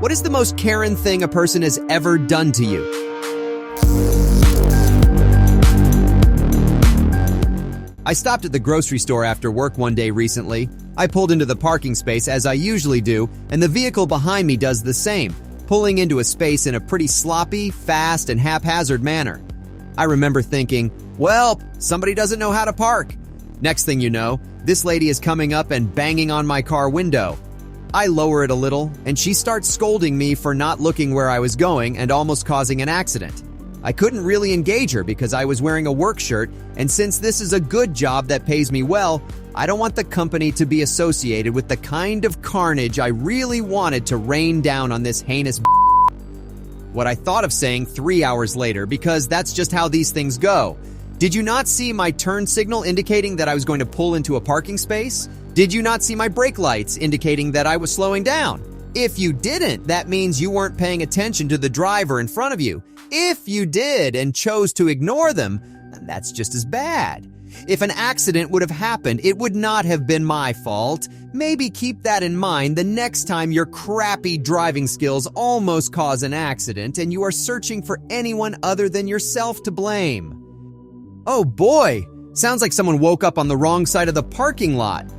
What is the most Karen thing a person has ever done to you? I stopped at the grocery store after work one day recently. I pulled into the parking space as I usually do, and the vehicle behind me does the same, pulling into a space in a pretty sloppy, fast, and haphazard manner. I remember thinking, well, somebody doesn't know how to park. Next thing you know, this lady is coming up and banging on my car window. I lower it a little, and she starts scolding me for not looking where I was going and almost causing an accident. I couldn't really engage her because I was wearing a work shirt, and since this is a good job that pays me well, I don't want the company to be associated with the kind of carnage I really wanted to rain down on this heinous what I thought of saying 3 hours later, because that's just how these things go. Did you not see my turn signal indicating that I was going to pull into a parking space? Did you not see my brake lights indicating that I was slowing down? If you didn't, that means you weren't paying attention to the driver in front of you. If you did and chose to ignore them, that's just as bad. If an accident would have happened, it would not have been my fault. Maybe keep that in mind the next time your crappy driving skills almost cause an accident and you are searching for anyone other than yourself to blame. Oh boy, sounds like someone woke up on the wrong side of the parking lot.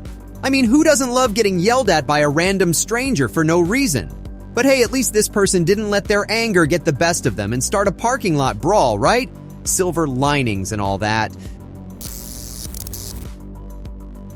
I mean, who doesn't love getting yelled at by a random stranger for no reason? But hey, at least this person didn't let their anger get the best of them and start a parking lot brawl, right? Silver linings and all that.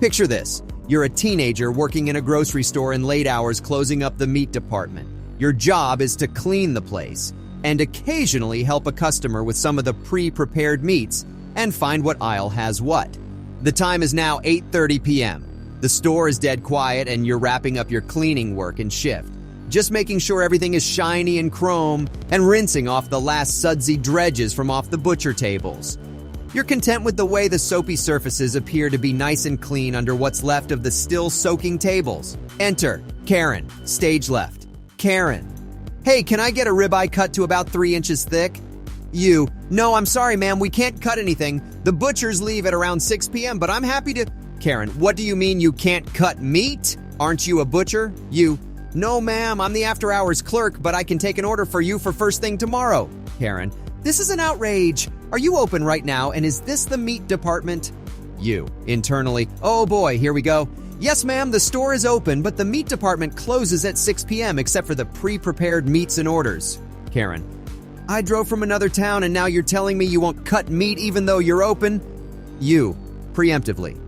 Picture this. You're a teenager working in a grocery store in late hours closing up the meat department. Your job is to clean the place and occasionally help a customer with some of the pre-prepared meats and find what aisle has what. The time is now 8:30 p.m. The store is dead quiet and you're wrapping up your cleaning work and shift, just making sure everything is shiny and chrome and rinsing off the last sudsy dredges from off the butcher tables. You're content with the way the soapy surfaces appear to be nice and clean under what's left of the still soaking tables. Enter Karen, stage left. Karen. Hey, can I get a ribeye cut to about 3 inches thick? You. No, I'm sorry, ma'am, we can't cut anything. The butchers leave at around 6 p.m., but I'm happy to... Karen. What do you mean you can't cut meat? Aren't you a butcher? You. No, ma'am, I'm the after-hours clerk, but I can take an order for you for first thing tomorrow. Karen. This is an outrage. Are you open right now, and is this the meat department? You. Internally. Oh boy, here we go. Yes, ma'am, the store is open, but the meat department closes at 6 p.m. except for the pre-prepared meats and orders. Karen. I drove from another town, and now you're telling me you won't cut meat even though you're open? You. Preemptively.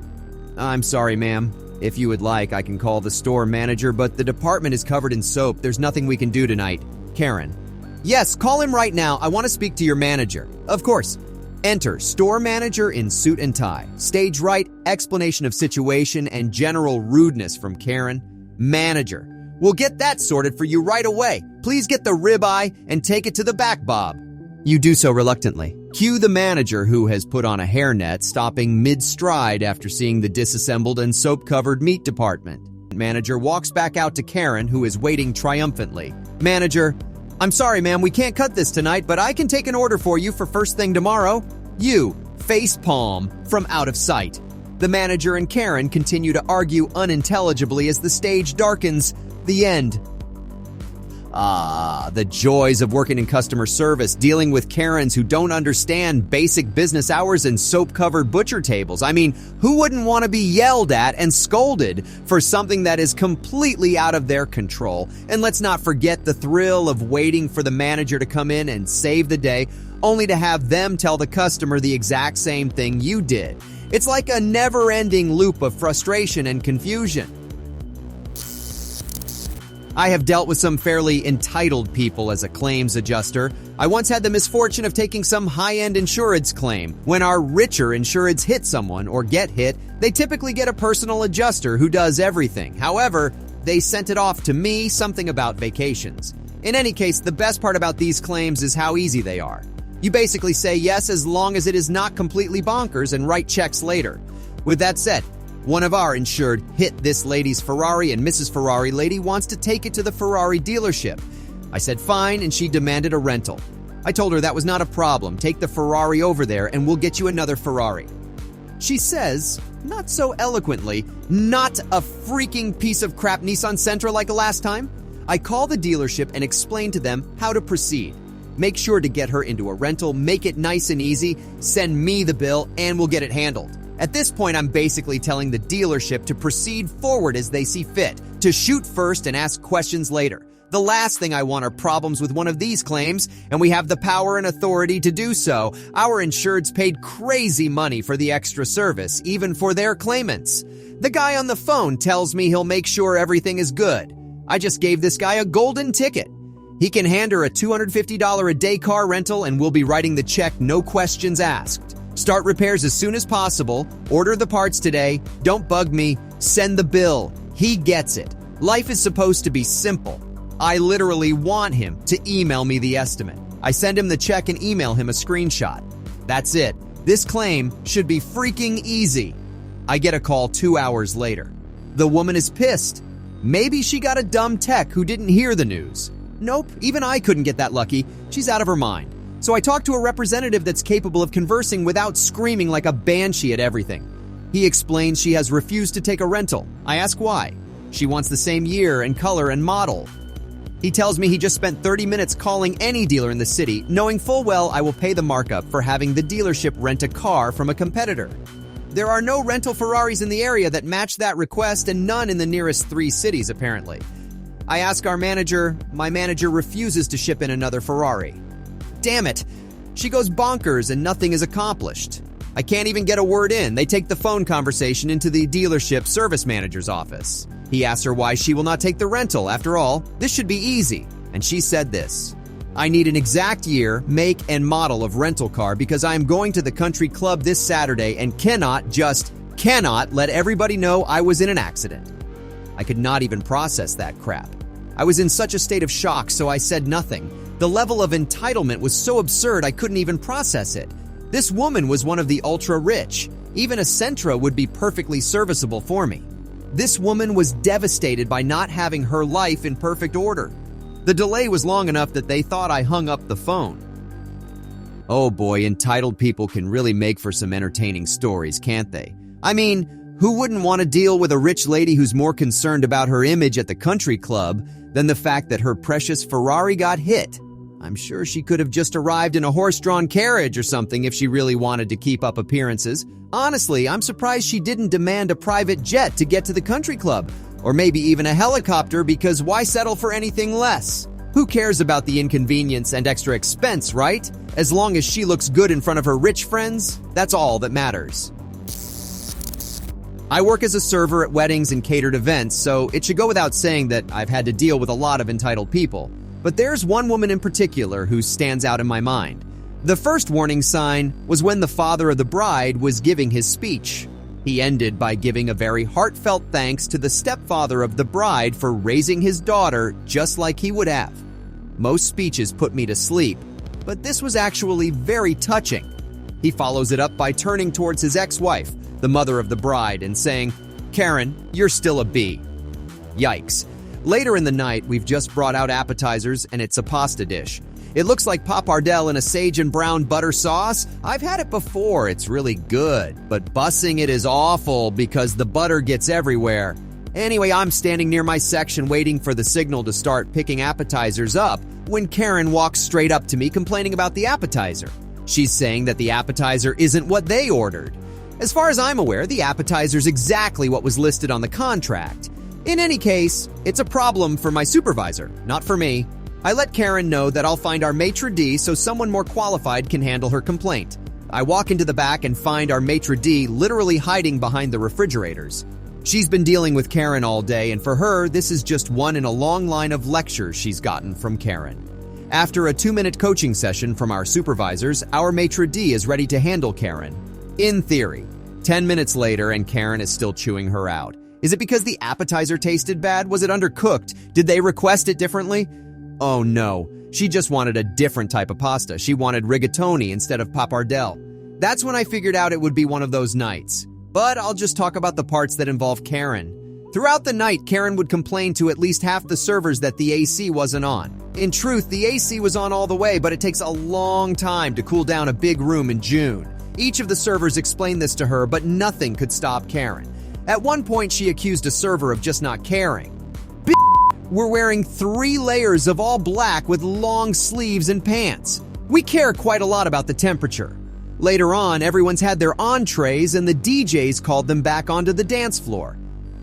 I'm sorry, ma'am. If you would like, I can call the store manager, but the department is covered in soap. There's nothing we can do tonight. Karen. Yes, call him right now. I want to speak to your manager. Of course. Enter store manager in suit and tie. Stage right, explanation of situation and general rudeness from Karen. Manager. We'll get that sorted for you right away. Please get the ribeye and take it to the back, Bob. You do so reluctantly. Cue the manager who has put on a hairnet, stopping mid-stride after seeing the disassembled and soap-covered meat department. Manager walks back out to Karen, who is waiting triumphantly. Manager. I'm sorry, ma'am, we can't cut this tonight, but I can take an order for you for first thing tomorrow. You, face palm, from out of sight. The manager and Karen continue to argue unintelligibly as the stage darkens. The end. Ah, the joys of working in customer service, dealing with Karens who don't understand basic business hours and soap-covered butcher tables. I mean, who wouldn't want to be yelled at and scolded for something that is completely out of their control? And let's not forget the thrill of waiting for the manager to come in and save the day, only to have them tell the customer the exact same thing you did. It's like a never-ending loop of frustration and confusion. I have dealt with some fairly entitled people as a claims adjuster. I once had the misfortune of taking some high-end insurance claim. When our richer insureds hit someone or get hit, they typically get a personal adjuster who does everything. However, they sent it off to me, something about vacations. In any case, the best part about these claims is how easy they are. You basically say yes as long as it is not completely bonkers and write checks later. With that said, one of our insured hit this lady's Ferrari and Mrs. Ferrari lady wants to take it to the Ferrari dealership. I said fine and she demanded a rental. I told her that was not a problem. Take the Ferrari over there and we'll get you another Ferrari. She says, not so eloquently, not a freaking piece of crap Nissan Sentra like last time. I call the dealership and explain to them how to proceed. Make sure to get her into a rental, make it nice and easy, send me the bill, and we'll get it handled. At this point, I'm basically telling the dealership to proceed forward as they see fit, to shoot first and ask questions later. The last thing I want are problems with one of these claims, and we have the power and authority to do so. Our insureds paid crazy money for the extra service, even for their claimants. The guy on the phone tells me he'll make sure everything is good. I just gave this guy a golden ticket. He can hand her a $250 a day car rental and we'll be writing the check, no questions asked. Start repairs as soon as possible. Order the parts today. Don't bug me. Send the bill. He gets it. Life is supposed to be simple. I literally want him to email me the estimate. I send him the check and email him a screenshot. That's it. This claim should be freaking easy. I get a call 2 hours later. The woman is pissed. Maybe she got a dumb tech who didn't hear the news. Nope, even I couldn't get that lucky. She's out of her mind. So I talked to a representative that's capable of conversing without screaming like a banshee at everything. He explains she has refused to take a rental. I ask why. She wants the same year and color and model. He tells me he just spent 30 minutes calling any dealer in the city, knowing full well I will pay the markup for having the dealership rent a car from a competitor. There are no rental Ferraris in the area that match that request and none in the nearest 3 cities, apparently. I ask our manager. My manager refuses to ship in another Ferrari. Damn it. She goes bonkers and nothing is accomplished. I can't even get a word in. They take the phone conversation into the dealership service manager's office. He asks her why she will not take the rental. After all, this should be easy. And she said this: I need an exact year, make, and model of rental car because I am going to the country club this Saturday and cannot let everybody know I was in an accident. I could not even process that crap. I was in such a state of shock, so I said nothing. The level of entitlement was so absurd I couldn't even process it. This woman was one of the ultra-rich. Even a Sentra would be perfectly serviceable for me. This woman was devastated by not having her life in perfect order. The delay was long enough that they thought I hung up the phone. Oh boy, entitled people can really make for some entertaining stories, can't they? I mean, who wouldn't want to deal with a rich lady who's more concerned about her image at the country club than the fact that her precious Ferrari got hit? I'm sure she could have just arrived in a horse-drawn carriage or something if she really wanted to keep up appearances. Honestly, I'm surprised she didn't demand a private jet to get to the country club, or maybe even a helicopter, because why settle for anything less? Who cares about the inconvenience and extra expense, right? As long as she looks good in front of her rich friends, that's all that matters. I work as a server at weddings and catered events, so it should go without saying that I've had to deal with a lot of entitled people. But there's one woman in particular who stands out in my mind. The first warning sign was when the father of the bride was giving his speech. He ended by giving a very heartfelt thanks to the stepfather of the bride for raising his daughter just like he would have. Most speeches put me to sleep, but this was actually very touching. He follows it up by turning towards his ex-wife, the mother of the bride, and saying, "Karen, you're still a B." Yikes. Later in the night, we've just brought out appetizers, and it's a pasta dish. It looks like pappardelle in a sage and brown butter sauce. I've had it before. It's really good, but bussing it is awful because the butter gets everywhere. Anyway, I'm standing near my section waiting for the signal to start picking appetizers up when Karen walks straight up to me complaining about the appetizer. She's saying that the appetizer isn't what they ordered. As far as I'm aware, the appetizer's exactly what was listed on the contract. In any case, it's a problem for my supervisor, not for me. I let Karen know that I'll find our maitre d' so someone more qualified can handle her complaint. I walk into the back and find our maitre d' literally hiding behind the refrigerators. She's been dealing with Karen all day, and for her, this is just one in a long line of lectures she's gotten from Karen. After a 2-minute coaching session from our supervisors, our maitre d' is ready to handle Karen. In theory. 10 minutes later, and Karen is still chewing her out. Is it because the appetizer tasted bad? Was it undercooked? Did they request it differently? Oh no, she just wanted a different type of pasta. She wanted rigatoni instead of pappardelle. That's when I figured out it would be one of those nights. But I'll just talk about the parts that involve Karen. Throughout the night, Karen would complain to at least half the servers that the AC wasn't on. In truth, the AC was on all the way, but it takes a long time to cool down a big room in June. Each of the servers explained this to her, but nothing could stop Karen. At one point, she accused a server of just not caring. were wearing 3 layers of all black with long sleeves and pants. We care quite a lot about the temperature. Later on, everyone's had their entrees and the DJs called them back onto the dance floor.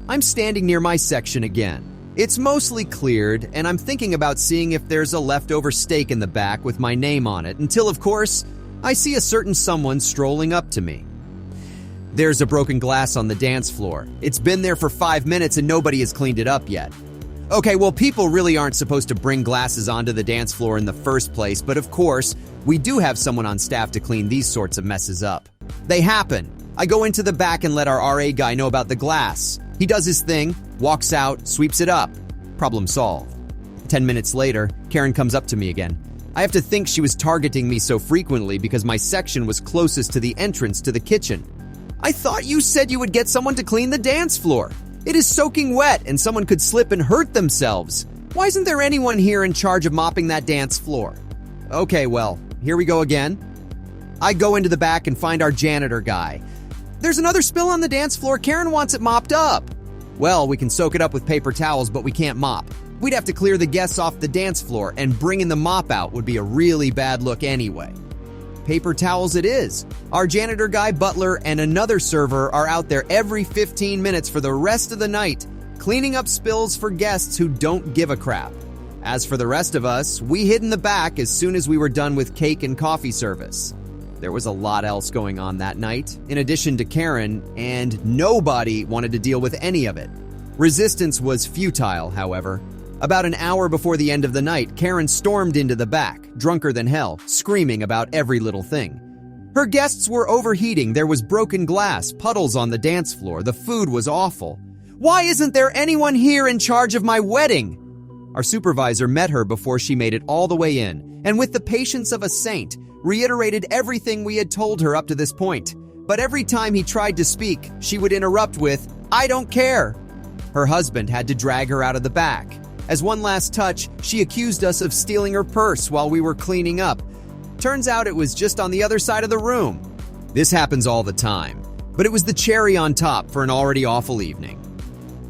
I'm standing near my section again. It's mostly cleared, and I'm thinking about seeing if there's a leftover steak in the back with my name on it, until, of course, I see a certain someone strolling up to me. There's a broken glass on the dance floor. It's been there for 5 minutes and nobody has cleaned it up yet. Okay, well, people really aren't supposed to bring glasses onto the dance floor in the first place, but of course, we do have someone on staff to clean these sorts of messes up. They happen. I go into the back and let our RA guy know about the glass. He does his thing, walks out, sweeps it up. Problem solved. 10 minutes later, Karen comes up to me again. I have to think she was targeting me so frequently because my section was closest to the entrance to the kitchen. I thought you said you would get someone to clean the dance floor. It is soaking wet and someone could slip and hurt themselves. Why isn't there anyone here in charge of mopping that dance floor? Okay, well, here we go again. I go into the back and find our janitor guy. There's another spill on the dance floor. Karen wants it mopped up. Well, we can soak it up with paper towels, but we can't mop. We'd have to clear the guests off the dance floor, and bringing the mop out would be a really bad look anyway. Paper towels it is. Our janitor guy, butler, and another server are out there every 15 minutes for the rest of the night, cleaning up spills for guests who don't give a crap. As for the rest of us, we hid in the back as soon as we were done with cake and coffee service. There was a lot else going on that night, in addition to Karen, and nobody wanted to deal with any of it. Resistance was futile, however. About an hour before the end of the night, Karen stormed into the back, drunker than hell, screaming about every little thing. Her guests were overheating, there was broken glass, puddles on the dance floor, the food was awful. Why isn't there anyone here in charge of my wedding? Our supervisor met her before she made it all the way in, and with the patience of a saint, reiterated everything we had told her up to this point. But every time he tried to speak, she would interrupt with, "I don't care." Her husband had to drag her out of the back. As one last touch, she accused us of stealing her purse while we were cleaning up. Turns out it was just on the other side of the room. This happens all the time, but it was the cherry on top for an already awful evening.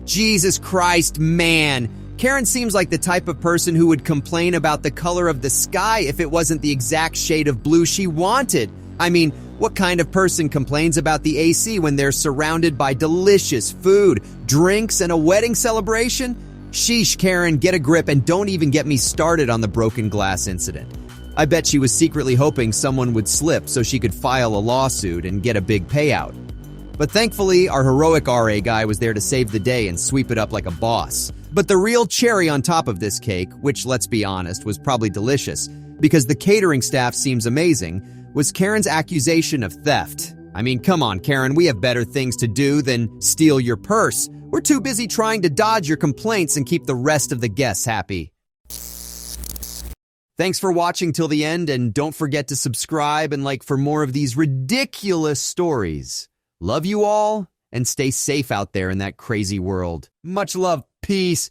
Jesus Christ, man! Karen seems like the type of person who would complain about the color of the sky if it wasn't the exact shade of blue she wanted. I mean, what kind of person complains about the AC when they're surrounded by delicious food, drinks, and a wedding celebration? Sheesh, Karen, get a grip and don't even get me started on the broken glass incident. I bet she was secretly hoping someone would slip so she could file a lawsuit and get a big payout. But thankfully, our heroic RA guy was there to save the day and sweep it up like a boss. But the real cherry on top of this cake, which, let's be honest, was probably delicious, because the catering staff seems amazing, was Karen's accusation of theft. I mean, come on, Karen, we have better things to do than steal your purse. We're too busy trying to dodge your complaints and keep the rest of the guests happy. Thanks for watching till the end, and don't forget to subscribe and like for more of these ridiculous stories. Love you all, and stay safe out there in that crazy world. Much love. Peace.